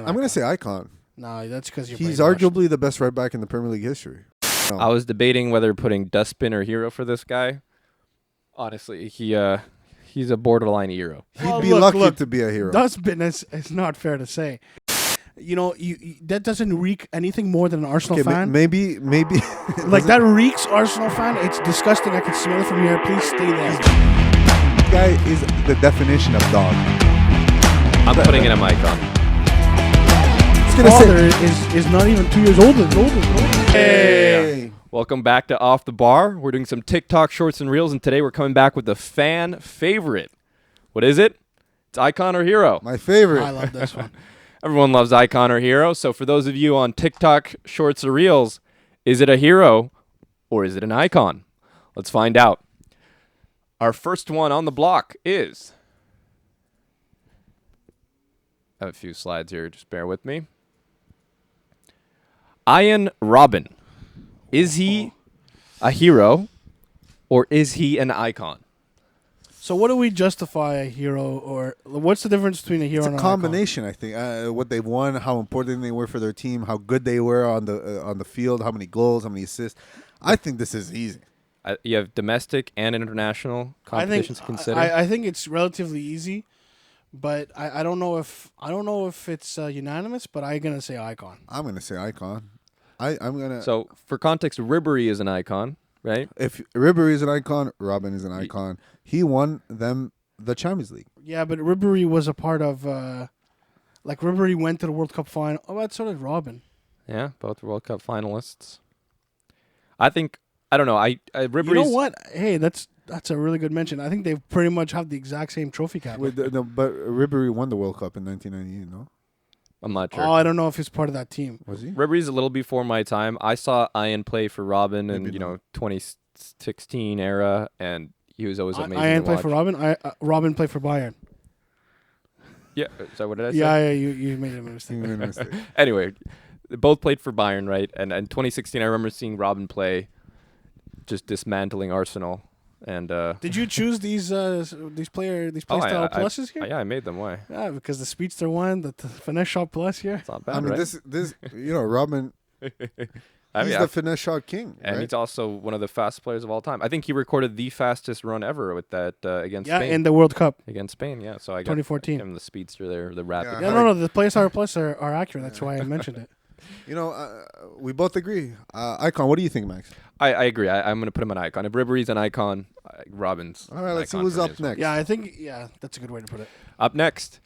I'm going to say icon. No, that's because you're. He's brainwashed. arguably the best right back in the Premier League history. I was debating whether putting dustbin or hero for this guy. Honestly, he's a borderline hero. He'd Well, be look, lucky to be a hero. Dustbin is not fair to say. You know, you that doesn't reek anything more than an Arsenal Okay, fan. maybe. Like that reeks Arsenal fan. It's disgusting. I can smell it from here. Please stay there. guy is the definition of dog. I'm putting in a icon. Father is not even 2 years older. Hey. Welcome back to Off the Bar. We're doing some TikTok shorts and reels, and today we're coming back with the fan favorite. What is it? It's icon or hero. My favorite. I love this one. Everyone loves icon or hero. So for those of you on TikTok shorts or reels, is it a hero or is it an icon? Let's find out. Our first one on the block is... I have a few slides here. Just bear with me. Ian Robin. Is he a hero or is he an icon? So what do we justify a hero, or what's the difference between a hero It's and a an combination, I think. What they've won, how important they were for their team, how good they were on the field, how many goals, how many assists. I think this is easy. You have domestic and international icon? competitions to consider. I think it's relatively easy, but I don't know if it's unanimous. But I'm gonna say icon. I'm gonna say icon. I'm gonna. So for context, Ribery is an icon, right? If Ribery is an icon, Robin is an icon. He won them the Champions League. Yeah, but Ribery was a part of. Like Ribery went to the World Cup final. Oh, but so did Robin. Yeah, both World Cup finalists. I don't know. Ribery's, You know what? Hey, that's a really good mention. I think they pretty much have the exact same trophy cap. But Ribery won the World Cup in 1998. No, I'm not sure. Oh, I don't know if he's part of that team. was he? Ribery's a little before my time. I saw Ian play for Robin in Maybe not. 2016 era, and he was always amazing. Ian to played watch. for Robin. Robin played for Bayern. Yeah. So what did I say? Yeah, you made a mistake. Anyway, they both played for Bayern, right? And in 2016, I remember seeing Robin play, just dismantling Arsenal. And Did you choose these play style pluses here? yeah, I made them. Why? Yeah, because the Speedster one, the Finesse Shot Plus here. It's not bad, I mean, right? this Robin. I He's mean, the finesse shot king, and right? he's also one of the fastest players of all time. I think he recorded the fastest run ever with that against Spain. in the World Cup Against Spain, yeah. So I got 2014. him the speedster there, the rapid. Yeah. No, the play style plus are accurate. That's why I mentioned it. We both agree. Icon. What do you think, Max? I agree. I'm going to put him an icon. If Ribery's an icon, Robin's. All right, let's see icon who's for me up as well. next. Yeah, I think that's a good way to put it. Up next,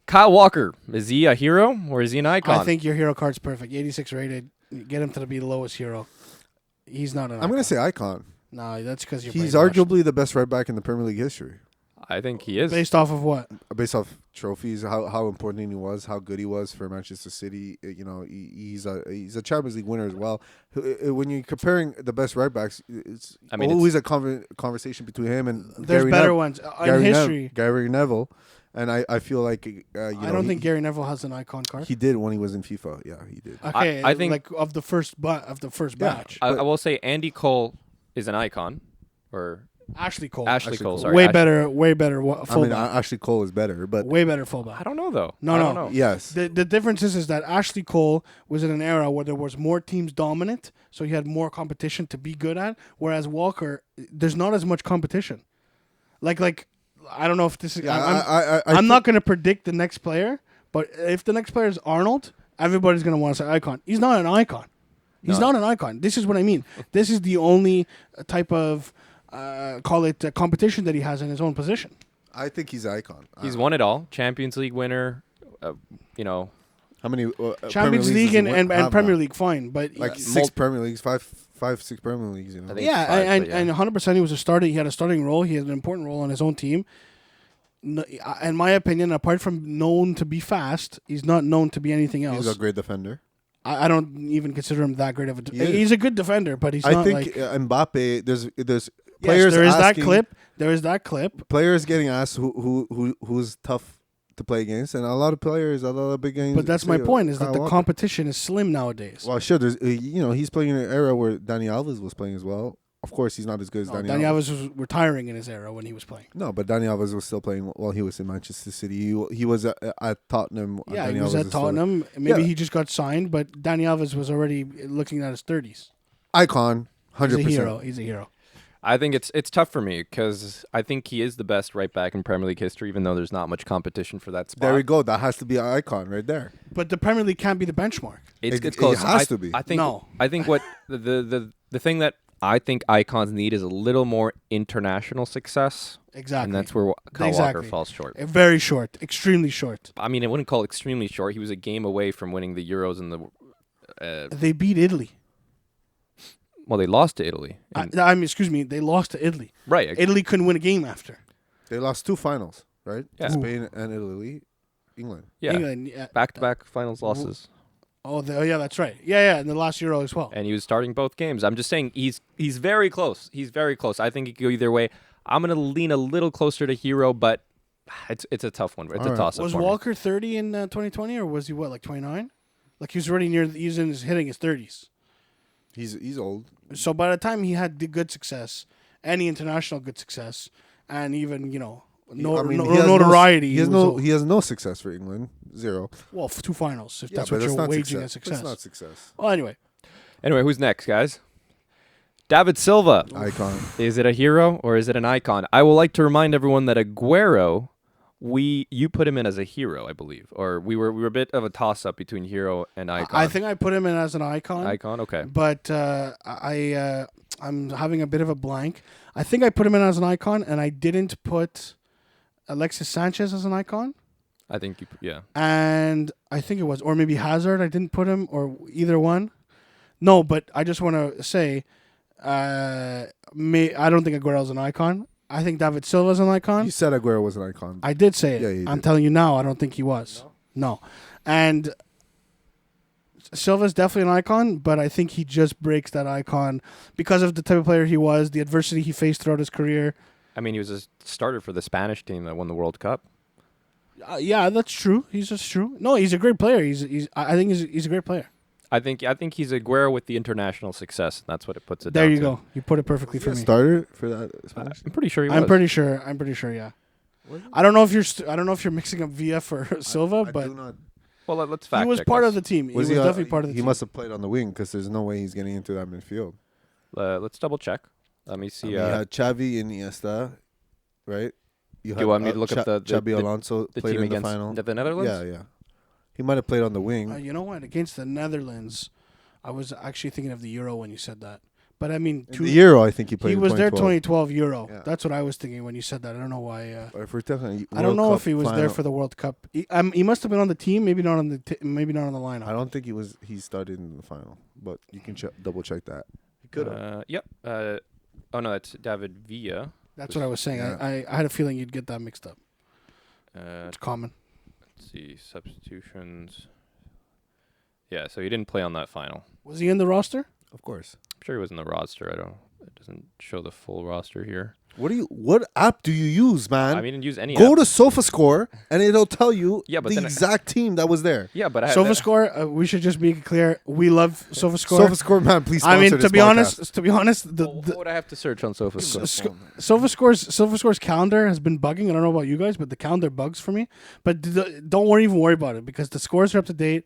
Kyle Walker. Is he a hero or is he an icon? I think your hero card's perfect. 86 rated. Get him to be the lowest hero. He's not an icon. I'm gonna say icon. No, that's because you're He's brainwashed. arguably the best right back in the Premier League history, I think he is. Based off of what? based off trophies, how important he was, how good he was for Manchester City. He's a Champions League winner as well. When you're comparing the best right backs, it's always a conversation between him and There's Gary better Neville. ones in history. Gary Neville, and I feel like I don't think Gary Neville has an icon card. he did when he was in FIFA. Yeah, he did. Okay, I think- like of the first batch. I will say Andy Cole is an icon. Or Ashley Cole. Ashley Cole, Cole. sorry. way Ashley- better I fullback. mean, Ashley Cole is better, but Way better fullback. I don't know, though. No, I no. don't know. yes, The difference is that Ashley Cole was in an era where there was more teams dominant, so he had more competition to be good at. Whereas Walker, there's not as much competition. Like I don't know if this is. I'm not going to predict the next player, but if the next player is Arnold, everybody's going to want to say icon. He's not an icon. He's No. not an icon. This is what I mean. This is the only type of call it competition that he has in his own position. I think he's an icon. He's won it all. Champions League winner. How many Champions League and Premier League, fine, but like six Premier Leagues, five, six Premier Leagues. I think yeah, five, and but yeah. and 100% he was a starter. He had a starting role. He had an important role on his own team. No, in my opinion, apart from known to be fast, he's not known to be anything else. He's a great defender. I don't even consider him that great of a. He is. He's a good defender, but he's I not think like. Mbappe. There's Yes, players. there is that asking- clip. There is that clip. Players getting asked who's tough to play against, and a lot of big games. But that's my say, point: is that Kyle the Walker. competition is slim nowadays. Well, sure. There's he's playing in an era where Dani Alves was playing as well. Of course, he's not as good as Dani Dani Alves. Alves was retiring in his era when he was playing. No, but Dani Alves was still playing while he was in Manchester City. He was at Tottenham. Yeah, Dani he was Alves at is still- Tottenham. Maybe Yeah. he just got signed, but Dani Alves was already looking at his 30s. Icon, He's 100%. a hero. He's a hero. I think it's tough for me because I think he is the best right back in Premier League history, even though there's not much competition for that spot. There we go. That has to be an icon right there. But the Premier League can't be the benchmark. It's It close. has to be. I think. No. I think what the thing that I think icons need is a little more international success, Exactly. and that's where Kyle Exactly. Walker falls short. Very short. Extremely short. I mean, I wouldn't call it extremely short. He was a game away from winning the Euros and the. They beat Italy. Well, they lost to Italy. I mean, excuse me. They lost to Italy. Right. Italy couldn't win a game after. They lost 2 finals, right? Yeah. Spain and Italy, England. Yeah. England. Yeah. Back-to-back finals losses. Oh, yeah, that's right. Yeah, in the last Euro as well. And he was starting both games. I'm just saying he's very close. He's very close. I think he could go either way. I'm going to lean a little closer to hero, but it's a tough one. It's All a right. toss-up Was for me. Walker 30 in 2020, or was he what, like 29? Like he was already hitting his 30s. He's old. So by the time he had the good success, any international good success, and even He has notoriety, He has was no. all- He has no success for England. 0. well, 2 finals. If Yeah, that's but what that's you're not waging success. as success. That's not success. Well, anyway, Anyway, who's next, guys? David Silva. Icon. Is it a hero or is it an icon? I will like to remind everyone that Aguero, you put him in as a hero, I believe, or we were a bit of a toss up between hero and icon. I think I put him in as an icon. Icon, okay. But I'm having a bit of a blank. I think I put him in as an icon, and I didn't put Alexis Sanchez as an icon. I think yeah. And I think it was, or maybe Hazard. I didn't put him, or either one. No, but I just want to say, I don't think Aguero's an icon. I think David Silva's an icon. You said Aguero was an icon. I did say it. Yeah, you I'm did. telling you now, I don't think he was. No. And Silva's definitely an icon, but I think he just breaks that icon because of the type of player he was, the adversity he faced throughout his career. I mean, he was a starter for the Spanish team that won the World Cup. Yeah, that's true. He's just true. No, he's a great player. I think he's a great player. I think he's Aguero with the international success. That's what it puts it There down you to. go. You put it perfectly for me. Starter for that Spanish. I'm pretty sure he was. I'm pretty sure. Yeah. I don't know if you're mixing up Villa for Silva, I but do not. Well, let's fact he was check part this. of the team. He was he definitely part of the He team. must have played on the wing because there's no way he's getting into that midfield. Let's double check. Let me see. You had Xavi and Iniesta, right? Do you want me to look up the Xabi Alonso the played team in the against final? the Netherlands? Yeah. He might have played on the wing. You know what? Against the Netherlands, I was actually thinking of the Euro when you said that. But I mean, In the Euro, I think he played. he in was there 2012. 2012 Euro. Yeah. That's what I was thinking when you said that. I don't know why. But if we're talking, I don't know World if he Cup was there final, for the World Cup. He must have been on the team, maybe not on the maybe not on the lineup. I don't think he was. He started in the final, but you can double check that. He could have. Yep. Oh no, that's David Villa. That's what I was saying. Yeah. I had a feeling you'd get that mixed up. Let's It's common. see substitutions. Yeah, so he didn't play on that final. Was he in the roster? Of course. I'm sure he was in the roster. It doesn't show the full roster here. What app do you use, man? I mean, didn't use any. Go app. to SofaScore and it'll tell you Yeah, but the then exact team that was there. Yeah, but SofaScore. We should just make it clear. We love SofaScore. SofaScore, man, please. I mean, sponsor to this be podcast. honest, what would I have to search on SofaScore? SofaScore's calendar has been bugging. I don't know about you guys, but the calendar bugs for me. But don't even worry about it because the scores are up to date.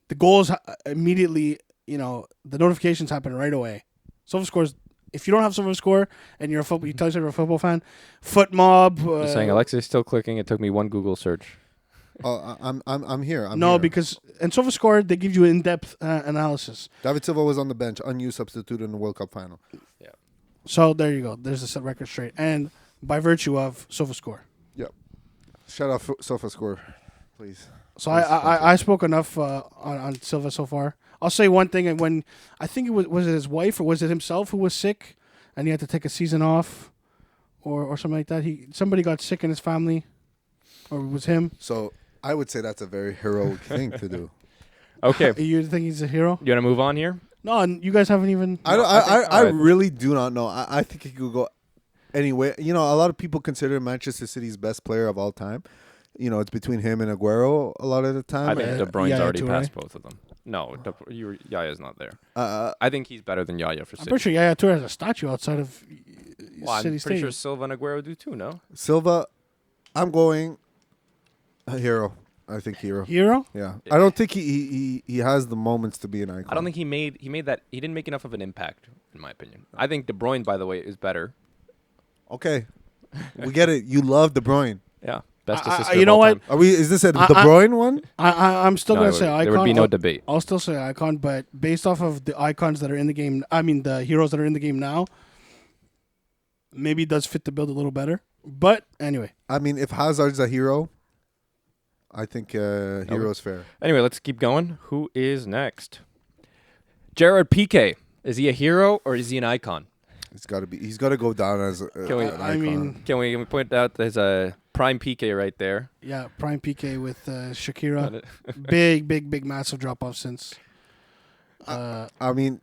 The goals immediately, the notifications happen right away. SofaScore's. If you don't have SofaScore and you're you tell yourself you're a football fan, FootMob. Just saying, Alexa's still clicking. It took me one Google search. Oh, I'm here. I'm no, here. because in SofaScore they give you in-depth analysis. David Silva was on the bench, unused substitute in the World Cup final. So there you go. There's the record straight, and by virtue of SofaScore. Yep. Shout out SofaScore, please. So I spoke enough on Silva so far. I'll say one thing, and when I think it was it his wife or was it himself who was sick, and he had to take a season off, or something like that. Somebody got sick in his family, or it was him. So I would say that's a very heroic thing to do. Okay, You think he's a hero? you want to move on here? No, and you guys haven't even. I really do not know. I think he could go anywhere. A lot of people consider Manchester City's best player of all time. It's between him and Aguero a lot of the time. I think De Bruyne's yeah, already Toure. passed both of them. No, Yaya's not there. Uh, I think he's better than Yaya for I'm City. pretty sure Yaya Toure has a statue outside of Well, I'm City pretty Stadium. sure Silva and Aguero do too, no? Silva, I'm going a hero. I think hero. Hero? Yeah, I don't think he has the moments to be an icon. I don't think he made that. He didn't make enough of an impact, in my opinion. I think De Bruyne, by the way, is better. Okay, we get it. You love De Bruyne. Yeah, best I- assist. you of know all what? time. Is this a De Bruyne one? I'm still No, gonna say icon. there would be no debate. I'll still say icon, but based off of the icons that are in the game, I mean the heroes that are in the game now, maybe it does fit the build a little better. But anyway, I mean, if Hazard's a hero, I think hero's fair. Anyway, let's keep going. Who is next? Gerard Piqué. Is he a hero or is he an icon? It's got to be. He's got to go down as an icon. I mean, Can we point out there's a prime Piqué right there? yeah, prime PK with Shakira, big, massive drop off since. I mean,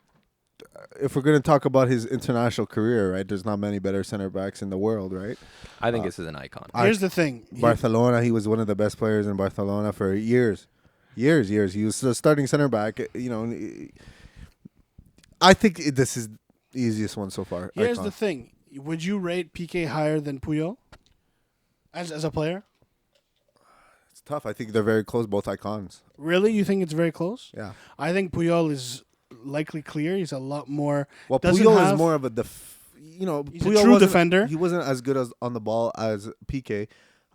if we're going to talk about his international career, right? There's not many better center backs in the world, right? I think this is an icon. Here's the thing. Barcelona, he was one of the best players in Barcelona for years. He was the starting center back. You know, I think this is the easiest one so far. Here's icon. the thing. Would you rate PK higher than Puyol as a player? It's tough. I think they're very close, both icons. Really? You think it's very close? Yeah. I think Puyol is likely clear. He's a lot more. Well, doesn't Puyol have- is more of a He's Puyol a true wasn't- defender. He wasn't as good as on the ball as PK.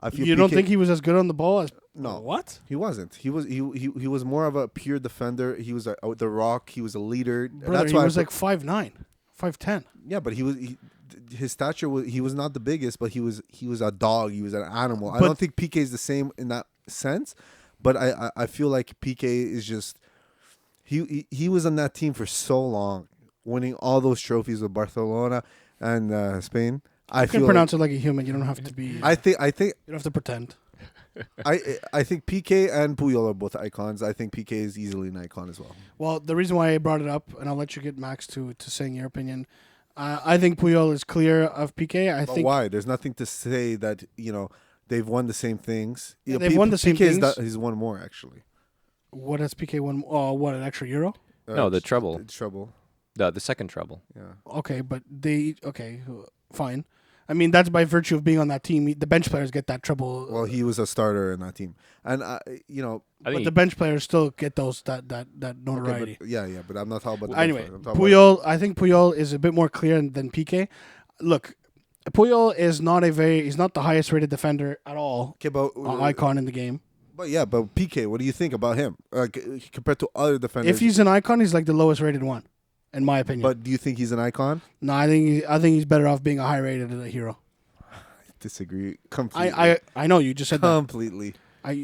I feel You don't PK think he was as good on the ball as No. What? He wasn't. He was more of a pure defender. He was the rock. He was a leader. Brother, That's he why was like 5'9", 5'10". yeah, but his stature was he was not the biggest, but he was a dog. He was an animal. I But- don't think PK is the same in that sense, but I feel like PK is just he was on that team for so long, winning all those trophies with Barcelona and Spain. I You can feel pronounce it like a human. You don't have to be. You I think don't have to pretend. I think PK and Puyol are both icons. I think PK is easily an icon as well. Well, the reason why I brought it up, and I'll let you get Max to saying your opinion. I think Puyol is clear of PK. I But think why? There's nothing to say that they've won the same things. Yeah, they've won the same things. He's won more actually. what has PK won? Oh, what, an extra Euro? No, the treble. The treble. The second treble. Yeah. Okay, but fine. I mean, that's by virtue of being on that team. The bench players get that treble. Well, he was a starter in that team, and I but think the bench players still get that notoriety. okay, but I'm not talking about. The Anyway, bench players. I'm talking about- Puyol. I think Puyol is a bit more clear than PK. Look, Puyol is not he's not the highest rated defender at all. Okay, but Icon in the game. but PK. What do you think about him compared to other defenders? If he's an icon, he's like the lowest rated one, in my opinion. but do you think he's an icon? No, I think he's better off being a high rated hero. Disagree completely. I know you just said that. completely.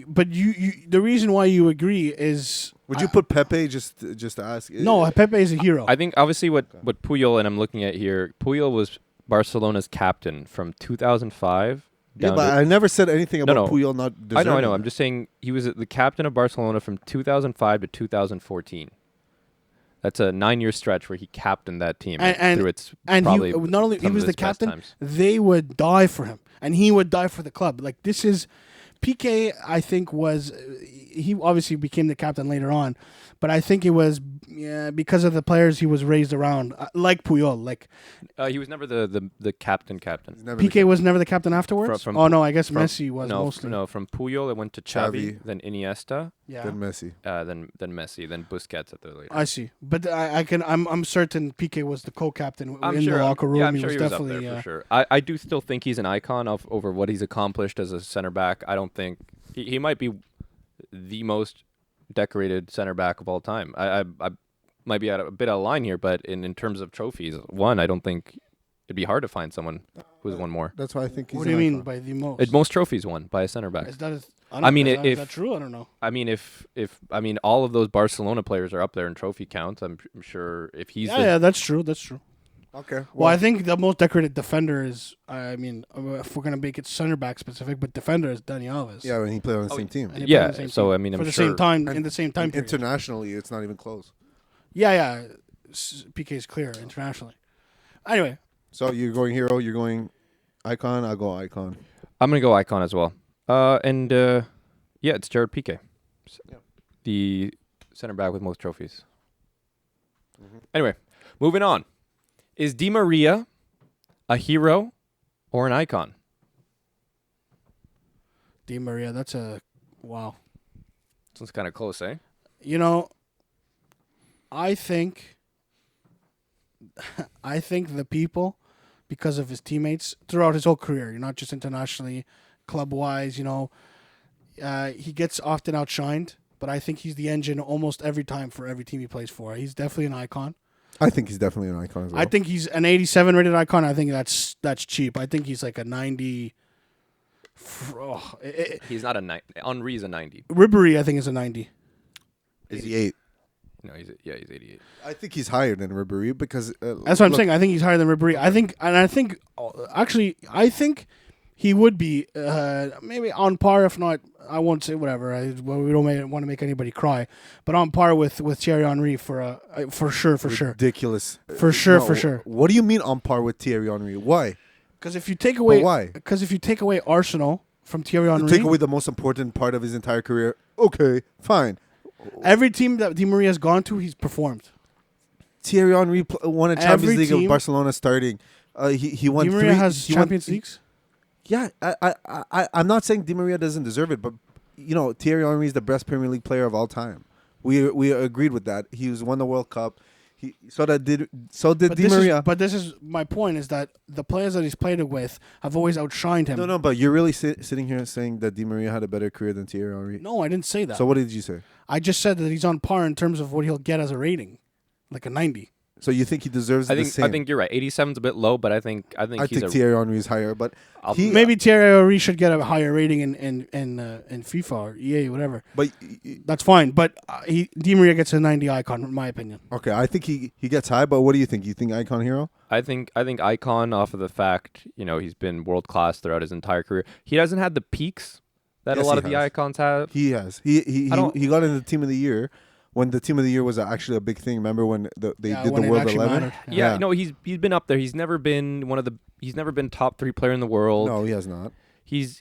But you the reason why you agree is Would you put Pepe just to ask? no, Pepe is a hero. I think obviously what Puyol, and I'm looking at here, Puyol was Barcelona's captain from 2005 Yeah, down but to I never said anything about No. Puyol not I deserving. know. I'm just saying he was the captain of Barcelona from 2005 to 2014. That's a 9-year stretch where he captained that team And- through its and probably he not only he some of was the its best captain, times. they would die for him, and he would die for the club. Like this is PK. I think was he obviously became the captain later on, but I think it was because of the players he was raised around, like Puyol. Like He was never the captain. He's never PK was never the captain afterwards. From- oh no, I guess from- Messi was mostly. No, from Puyol it went to Xavi, Xavi. then Iniesta, Yeah, Then Messi. then Messi, then Busquets at the later. I see. But I'm certain PK was the co-captain I'm in sure, the locker room. Yeah, I'm he sure was he was up definitely there for sure. I do still think he's an icon over what he's accomplished as a center back. I don't think he might be the most decorated center back of all time. I might be a bit out of line here, but in terms of trophies, I don't think it'd be hard to find someone who's won more. That's why I think he's What do you an mean icon. by the most? Most trophies won by a center back. Is that I mean, is that true? I don't know. I mean, if all of those Barcelona players are up there in trophy counts, I'm sure if he's Yeah, that's true. That's true. Okay. Well, I think the most decorated defender is, I mean, if we're gonna make it center back specific, but defender is Dani Alves. Yeah, when he played on the Oh, same team. And he played on the same so team I mean, for I'm the sure same time And- in the same time period. Internationally, it's not even close. Yeah. PK is clear internationally. Anyway, So you're going hero, you're going icon, I'll go icon. I'm gonna go icon as well. It's Gerard Piqué, the center back with most trophies. Anyway, moving on. Is Di Maria a hero or an icon? Di Maria, that's a wow. This one's kind of close, eh? You know, I think the people, because of his teammates throughout his whole career, not just internationally, club wise, he gets often outshined. But I think he's the engine almost every time for every team he plays for. He's definitely an icon. I think he's definitely an icon as well. I think he's an 87 rated icon. I think that's cheap. I think he's like a 90. He's not a 90. Henry's a 90. Ribéry, I think, is a 90. Is he 8? No, he's 88. I think he's higher than Ribéry because that's what I'm saying. I think he's higher than Ribéry. I think he would be maybe on par, if not. I won't say whatever. We don't want to make anybody cry, but on par with Thierry Henry for sure. Ridiculous. For sure. What do you mean on par with Thierry Henry? Why? Because if you take away, why? Because if you take away Arsenal from Thierry Henry, take away the most important part of his entire career. Okay, fine. Every team that Di Maria has gone to, he's performed. Thierry Henry won a Champions League with Barcelona starting. He won. Di Maria has Champions Leagues. Yeah, I'm not saying Di Maria doesn't deserve it, but Thierry Henry is the best Premier League player of all time. We agreed with that. He won the World Cup. So did Di Maria. But this is my point: is that the players that he's played it with have always outshined him. No, but you're really sitting here saying that Di Maria had a better career than Thierry Henry. No, I didn't say that. So what did you say? I just said that he's on par in terms of what he'll get as a rating, like a 90. So you think he deserves the same? I think you're right. 87's a bit low, but I think Thierry Henry is higher, but maybe Thierry Henry should get a higher rating in FIFA or EA, whatever. But that's fine. But Di Maria gets a 90 icon, in my opinion. Okay, I think he gets high. But what do you think? You think icon hero? I think icon off of the fact he's been world class throughout his entire career. He hasn't had the peaks that a lot of the icons have. He has. He got in the team of the year. When the team of the year was actually a big thing, remember when they did the World 11? Yeah, no, he's been up there. He's never been he's never been top 3 player in the world. No, he has not.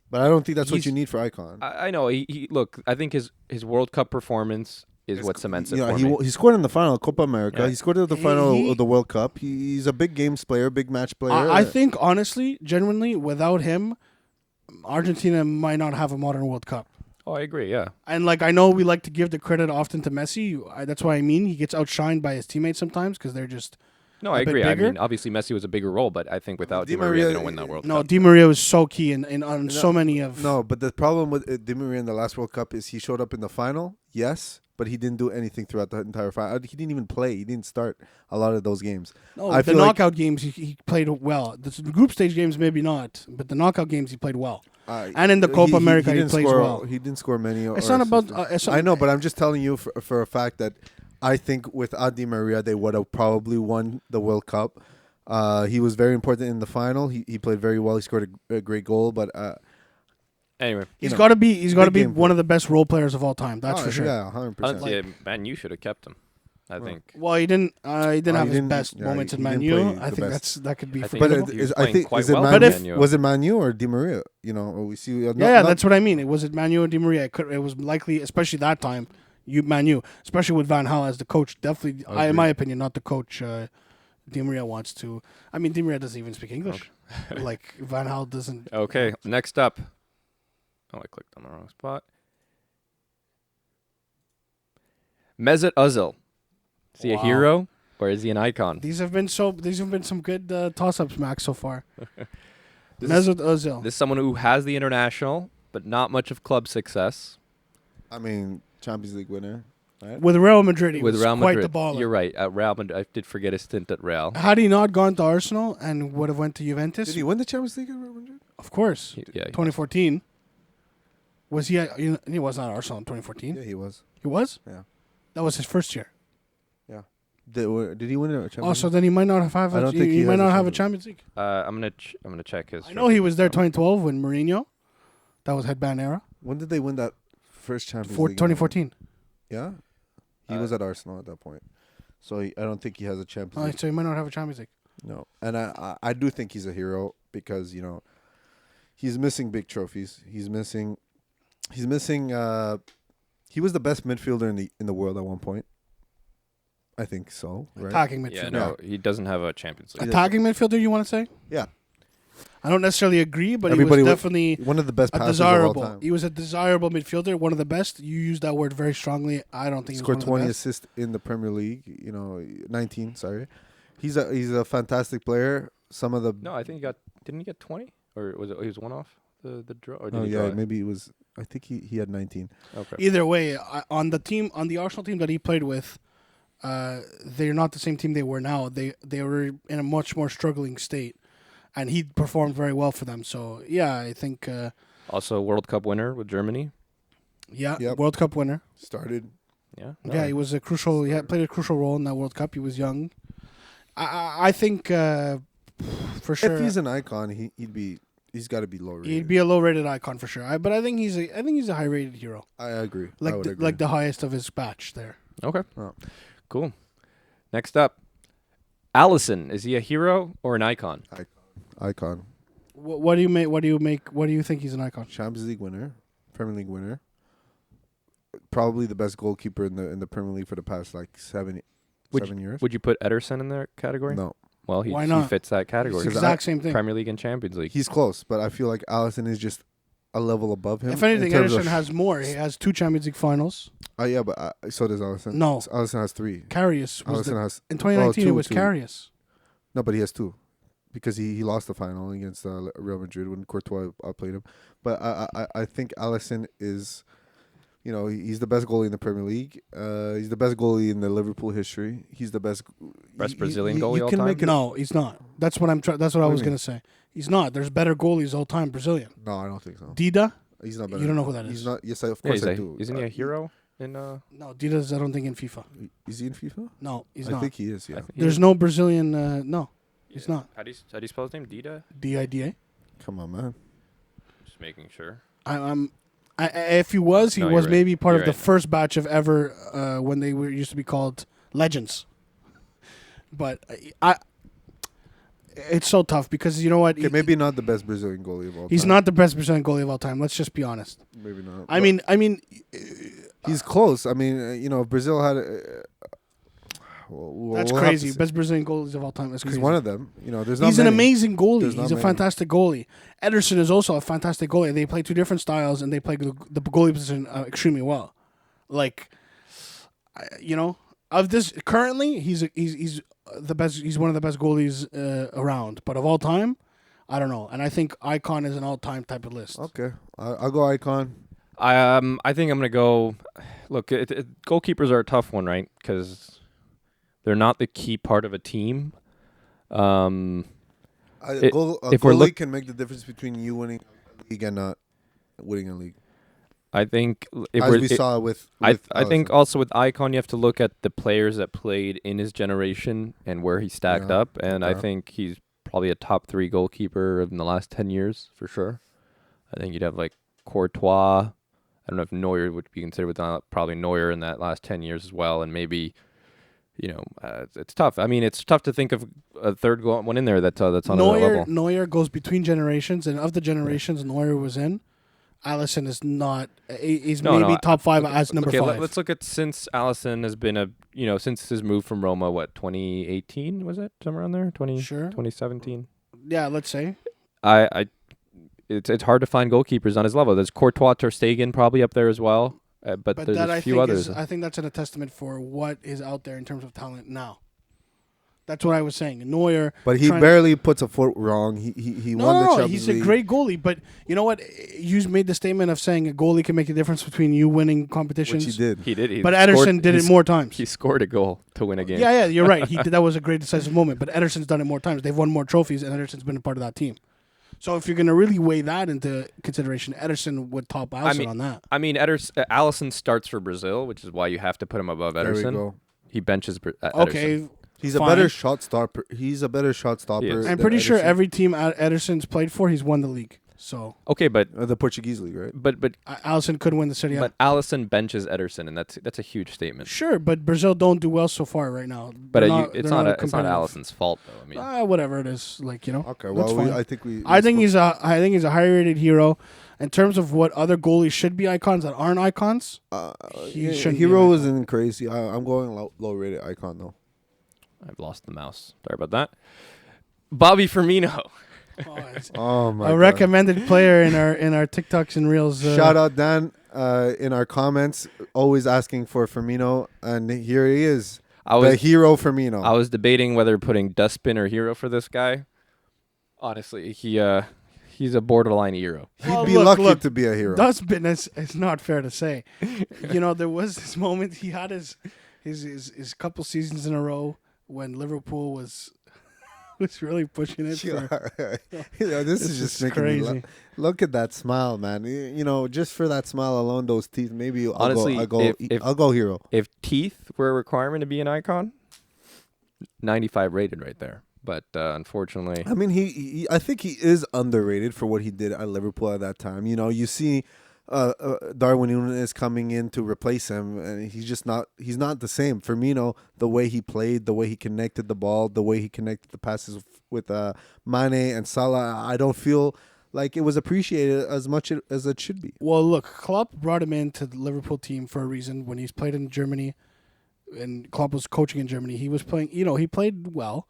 But I don't think that's what you need for icon. I know. He look. I think his World Cup performance is what cements it for me. He scored in the final of Copa America. Yeah. He scored at the final of the World Cup. He's a big games player, big match player. I think honestly, genuinely, without him, Argentina might not have a modern World Cup. Oh, I agree, yeah. And, I know we like to give the credit often to Messi. That's what I mean. He gets outshined by his teammates sometimes because they're just I agree. I mean, obviously Messi was a bigger role, but I think without Di Maria, they don't win that World Cup. No, Di Maria was so key on so many of... No, but the problem with Di Maria in the last World Cup is he showed up in the final, yes, but he didn't do anything throughout the entire final. He didn't even play. He didn't start a lot of those games. No, the knockout games, he played well. The group stage games, maybe not, but the knockout games, he played well. And in the Copa America, he plays well. He didn't score many. It's not about... I know, but I'm just telling you for a fact that I think without Di Maria, they would have probably won the World Cup. He was very important in the final. He played very well. He scored a great goal, but... Anyway, he's got to be one of the best role players of all time. That's for sure. Yeah, 100%. Honestly, Man U should have kept him. I think. Well, he didn't have his best moments in Man U. I think that could be. But I think was it Man U or Di Maria? We see. That's what I mean. Was it Man U or Di Maria? It was likely, especially that time, Man U, especially with Van Gaal as the coach. Definitely, in my opinion, not the coach. Di Maria wants to. I mean, Di Maria doesn't even speak English. Okay. Van Gaal doesn't. Okay, next up. Oh, I clicked on the wrong spot. Mesut Ozil. Is he a hero or is he an icon? These have been some good toss-ups, Max, so far. Mesut Ozil. This is someone who has the international, but not much of club success. I mean, Champions League winner. Right? With Real Madrid, he was quite the baller. You're right. At Real Madrid, I did forget a stint at Real. Had he not gone to Arsenal and would have went to Juventus? Did he win the Champions League at Real Madrid? Of course. 2014. Was he? He was not at Arsenal in 2014. Yeah, he was. He was? Yeah. That was his first year. Yeah. Did he win a Champions League? Oh, so then he might not have. He might not have a Champions League. I'm gonna check his. I know he was there 2012 when Mourinho. That was headband era. When did they win that first Champions League? 2014. Yeah. He was at Arsenal at that point, so I don't think he has a Champions League. So he might not have a Champions League. No, and I do think he's a hero because he's missing big trophies. He's missing He was the best midfielder in the world at one point. I think so. Right? Attacking midfielder. Yeah, no, he doesn't have a Champions League. Attacking midfielder, you want to say? Yeah. I don't necessarily agree, but Everybody he was was definitely one of the best a passers of all desirable. time. He was a desirable midfielder, one of the best. You used that word very strongly. I don't think Scored he was one 20 of the best. assists in the Premier League. 19. Sorry, he's a fantastic player. Some of the No, I think didn't he get 20? Or was it he was one off the draw? Or did oh he yeah, draw it? maybe it was. I think he had 19. Okay. Either way, on the Arsenal team that he played with, they're not the same team they were now. They were in a much more struggling state, and he performed very well for them. So yeah, I think Also, World Cup winner with Germany. Yep. World Cup winner. Started. Yeah. Yeah, he was a crucial. He had played a crucial role in that World Cup. He was young. I think for sure If he's an icon, he's got to be low rated. he'd be a low rated icon for sure. But I think he's a high rated hero. I agree. I Like would agree. like the highest of his batch there. Okay. Oh. Cool. Next up, Allison. Is he a hero or an icon? icon. What do you make? What do you think he's an icon? Champions League winner, Premier League winner. Probably the best goalkeeper in the Premier League for the past like 7 years. Would you put Ederson in that category? No, Well, he Why not? he fits that It's category. the Because exact same thing. Premier League and Champions League. he's close, but I feel like Alisson is just a level above him. If anything, in terms Ederson of has more. He has 2 Champions League finals. yeah, but so does Alisson. No. Alisson has 3. Karius was Alisson has in 2019. two, it was two. Karius. no, but he has 2 because he lost the final against Real Madrid when Courtois outplayed him. But I think Alisson is, he's the best goalie in the Premier League. He's the best goalie in the Liverpool history. He's the best. Best Brazilian goalie all time? No, he's not. That's what That's what I do was you gonna mean? say. He's not. There's better goalies all time Brazilian. No, I don't think so. Dida. He's not better. You don't know who than that He's is. not. Yes, of Yeah, course I do. Isn't he a hero in? No, Dida's. I don't think in FIFA. Is he in FIFA? No, he's I not. think he is. I Yeah. think he There's is. no Brazilian. No, he's not. How do you spell his name? Dida. Dida. Come on, man. Just making sure. If he was, he No, was you're right. maybe part You're of the right. first batch of ever when they used to be called legends. But it's so tough because you know what? Okay, maybe not the best Brazilian goalie of all time. He's not the best Brazilian goalie of all time. Let's just be honest. Maybe not. I But mean, he's close. I mean, if Brazil had. that's we'll have crazy. to see. Best Brazilian goalies of all time. That's He's crazy. one of them. There's not. He's an many. amazing goalie. There's not He's a many. fantastic goalie. Ederson is also a fantastic goalie. They play 2 different styles and they play the goalie position extremely well. Like, of this currently, he's the best. He's one of the best goalies around. But of all time, I don't know. And I think icon is an all-time type of list. Okay, I'll go icon. I think I'm gonna go. Look, goalkeepers are a tough one, right? Because they're not the key part of a team. A if we're goalie can make the difference between you winning a league and not winning a league. I think if As we're, we saw with I think Alisson. also with Icon you have to look at the players that played in his generation and where he stacked Yeah, up, and I okay. think he's probably a top 3 goalkeeper in the last 10 years for sure. I think you'd have like Courtois. I don't know if Neuer would be considered, with probably Neuer in that last 10 years as well, and maybe. It's tough. I mean, it's tough to think of a third one in there that's on that level. Neuer goes between generations, and of the generations Neuer was in, Alisson is not. He's maybe top 5 as number 5. Let's look at since Allison has been since his move from Roma, 2018 was it? Somewhere around there? Sure. 2017. Yeah, let's say. It's hard to find goalkeepers on his level. There's Courtois, Ter Stegen probably up there as well, but there's that a I few think others. I think that's a testament for what is out there in terms of talent now. That's what I was saying. Neuer, But he barely puts a foot wrong. He won the Champions he's League. a great goalie. But you know what? You made the statement of saying a goalie can make a difference between you winning competitions. Which he did. He did. But Ederson did it more times. He scored a goal to win a game. Yeah, you're right. He did. That was a great decisive moment. But Ederson's done it more times. They've won more trophies, and Ederson's been a part of that team. So if you're going to really weigh that into consideration, Ederson would top Alisson on that. I mean, Alisson starts for Brazil, which is why you have to put him above There we Ederson. go. He benches Ederson. Okay. He's Fine. a better shot stopper. He's a better shot stopper. He is. I'm than pretty sure Ederson. every team Ederson's played for, he's won the league. So Okay, but The Portuguese league, right? but Alisson could win the Serie A. but Allison benches Ederson, and that's a huge statement. Sure, but Brazil don't do well so far right now. But They're not it's not Allison's fault though. I mean, whatever it is, like Okay, that's well, fine. I think he's a high rated hero. In terms of what other goalies should be icons that aren't icons, he shouldn't be an Hero icon. isn't crazy. I'm going low rated icon though. I've lost the mouse. Sorry about that. Bobby Firmino. Oh, it's Oh my a god! recommended player in our TikToks and reels. Shout out Dan in our comments, always asking for Firmino, and here he is, the hero Firmino. I was debating whether putting Dustbin or Hero for this guy. Honestly, he's a borderline hero. He'd be lucky to be a hero. Dustbin is not fair to say. There was this moment he had his couple seasons in a row when Liverpool was really pushing it. This is just making crazy. me look at that smile, man. Just for that smile alone, those teeth. Maybe Honestly, I'll go hero. If teeth were a requirement to be an icon, 95 rated right there. But unfortunately, I mean, I think he is underrated for what he did at Liverpool at that time. You see Darwin Núñez coming in to replace him, and he's not the same. Firmino, the way he played, the way he connected the ball, the way he connected the passes with Mane and Salah, I don't feel like it was appreciated as much as it should be. Well, look, Klopp brought him into the Liverpool team for a reason. When he's played in Germany, and Klopp was coaching in Germany, he was playing. He played well.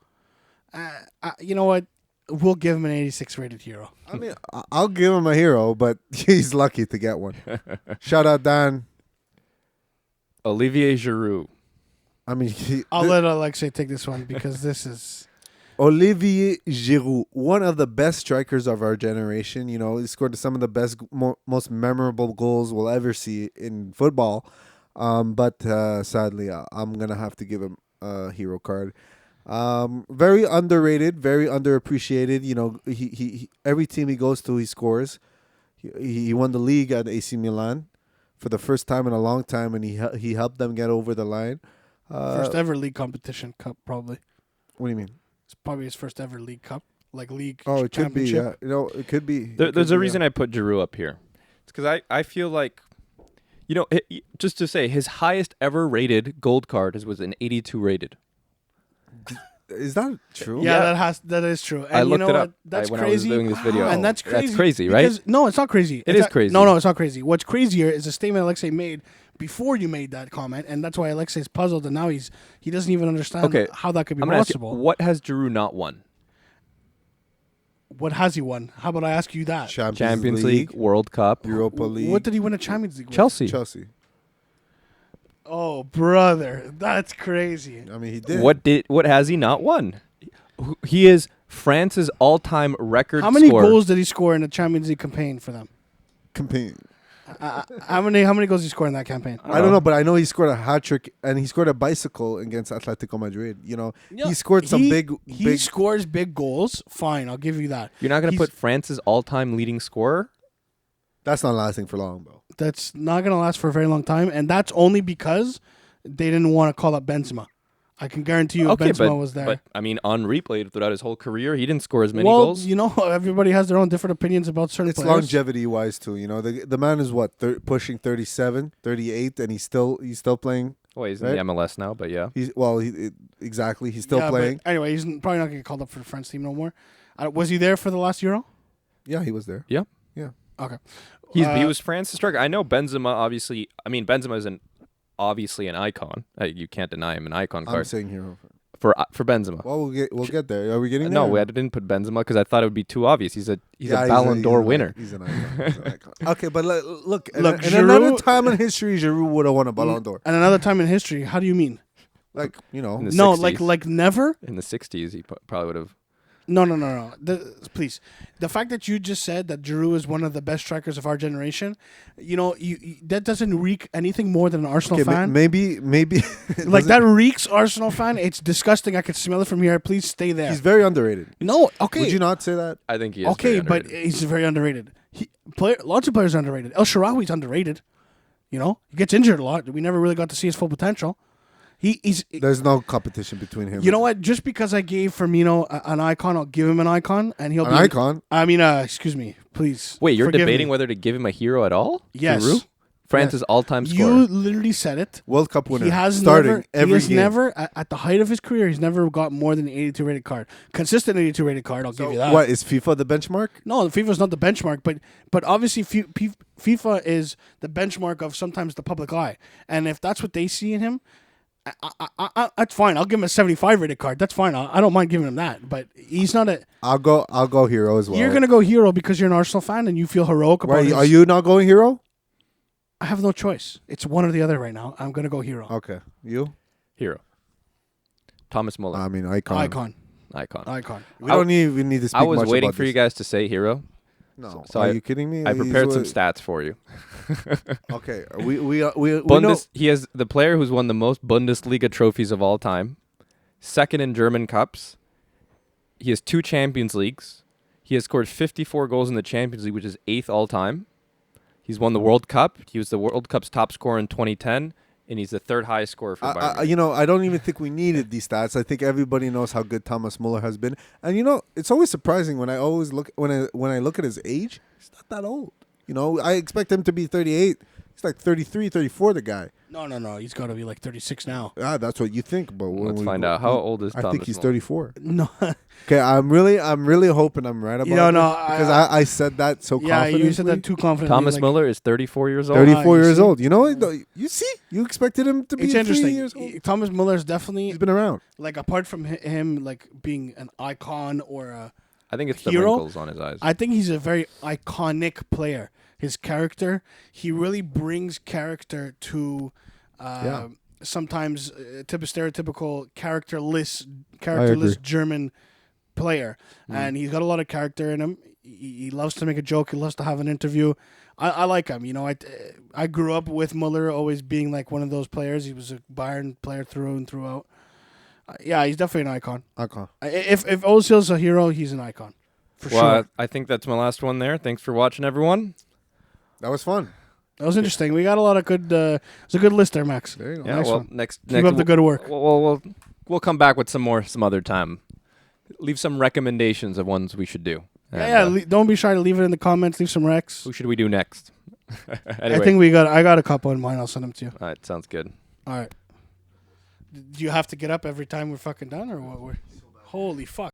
You know what? We'll give him an 86 rated hero. I mean, I'll give him a hero, but he's lucky to get one. Shout out Dan. Olivier Giroud. I mean, I'll let Alexei take this one because this is Olivier Giroud, one of the best strikers of our generation. He scored some of the best, most memorable goals we'll ever see in football. But sadly, I'm gonna have to give him a hero card. Very underrated, very underappreciated. He every team he goes to, he scores. He won the league at AC Milan for the first time in a long time, and he helped them get over the line. first ever league competition cup, probably. What do you mean? It's probably his first ever league cup, like league. Oh, it could be. championship. Yeah, it could be. There's a reason I put Giroud up here. It's because I feel like, just to say, his highest ever rated gold card was an 82 rated. Is that true? Yeah, that is true. And I looked it up That's when crazy. I was doing this video. And that's crazy. That's crazy, right? Because, no, it's not crazy. It is crazy. No, it's not crazy. What's crazier is a statement Alexei made before you made that comment, and that's why Alexei's puzzled, and now he doesn't even understand how that could be I'm gonna ask you, possible. what has Giroud not won? What has he won? How about I ask you that? Champions League, World Cup, Europa League. What did he win a Champions League with? Chelsea. Oh, brother, that's crazy. I mean, he did. What has he not won? He is France's all-time record How many scorer. goals did he score in the Champions League campaign for them? Campaign. How many goals did he score in that campaign? I don't know, but I know he scored a hat trick and he scored a bicycle against Atletico Madrid. He scored some big. He scores big goals. Fine, I'll give you that. You're not going to put France's all-time leading scorer? That's not lasting for long, bro. That's not going to last for a very long time, and that's only because they didn't want to call up Benzema. I can guarantee you if Benzema was there. But, I mean, Henry played throughout his whole career. He didn't score as many well, goals. Everybody has their own different opinions about certain It's players. longevity-wise, too. The man is, pushing 37, 38, and he's still playing. Well, he's right? in the MLS now, but yeah. Exactly. He's still playing. But anyway, he's probably not going to get called up for the French team no more. Was he there for the last Euro? Yeah, he was there. Yeah. Yeah. Okay. He was France's striker. I know Benzema, obviously. I mean, Benzema is obviously an icon. You can't deny him an icon card. I'm saying hero. For Benzema. Well, we'll get there. Are we getting there? No, I didn't put Benzema because I thought it would be too obvious. He's a Ballon d'Or winner. He's an icon. Okay, but look, in Giroud, another time in history, Giroud would have won a Ballon d'Or. And another time in history, how do you mean? Like, In the No, 60s. like never? In the 60s, he probably would have. No. Please. The fact that you just said that Giroud is one of the best strikers of our generation, you that doesn't reek anything more than an Arsenal fan. Maybe. Like that reeks Arsenal fan. It's disgusting. I could smell it from here. Please stay there. He's very underrated. No, okay. Would you not say that? I think he is. Okay, very but underrated. he's very underrated. Lots of players are underrated. El Shaarawy's underrated. He gets injured a lot. We never really got to see his full potential. There's no competition between him. You know what? Just because I gave Firmino an icon, I'll give him an icon, and he'll An be icon? I mean, excuse me, Please. Wait, you're forgive debating me. whether to give him a hero at all? Yes. Giroud? France's all-time scorer. You literally said it. World Cup winner. He has starting never. every He has game. never at the height of his career. He's never got more than an 82 rated card. Consistent 82 rated card. I'll give you that. What is FIFA the benchmark? No, FIFA's not the benchmark, but obviously FIFA is the benchmark of sometimes the public eye, and if that's what they see in him, that's fine. I'll give him a 75 rated card. That's fine. I don't mind giving him that. But he's not a. I'll go hero as well. You're gonna go hero because you're an Arsenal fan and you feel heroic about it. Are you not going hero? I have no choice. It's one or the other right now. I'm gonna go hero. Okay, you Hero. Thomas Muller. I mean icon. Icon. We don't even need to speak I was much waiting about for you this. guys to say hero. No, So are you kidding me? I prepared some He's stats for you. Okay, we know. He has the player who's won the most Bundesliga trophies of all time, second in German cups. He has 2 Champions Leagues. He has scored 54 goals in the Champions League, which is 8th all time. He's won the World Cup. He was the World Cup's top scorer in 2010, and he's the 3rd highest scorer for Bayern. I don't even think we needed these stats. I think everybody knows how good Thomas Muller has been, and it's always surprising when I look at his age. He's not that old. I expect him to be 38. He's like 33, 34, the guy. No. He's got to be like 36 now. That's what you think, but Let's find out. How old is Thomas I think he's Muller? 34. No. Okay, I'm really hoping I'm right about this because I said that so confidently. Yeah, you said that too confidently. Thomas Muller is 34 years old. 34 you years see? old. You see? You expected him to be It's 3 interesting. years old. Thomas Muller is definitely He's been around. like apart from him like being an icon or a I think it's hero? the wrinkles on his eyes. I think he's a very iconic player. His character, he really brings character to sometimes stereotypical characterless German player. And he's got a lot of character in him. He loves to make a joke. He loves to have an interview. I like him. I grew up with Muller always being like one of those players. He was a Bayern player through and throughout. He's definitely an icon. If Ozil's a hero, he's an icon. For sure. I think that's my last one there. Thanks for watching, everyone. That was fun. That was interesting. We got a lot of good. It's a good list there, Max. There you go. Yeah, Nice one. next Keep up the good work. We'll come back with some other time. Leave some recommendations of ones we should do. And, Don't be shy to leave it in the comments. Leave some recs. who should we do next? I think I got a couple in mind. I'll send them to you. All right, sounds good. All right. Do you have to get up every time we're fucking done, or what? Holy fuck.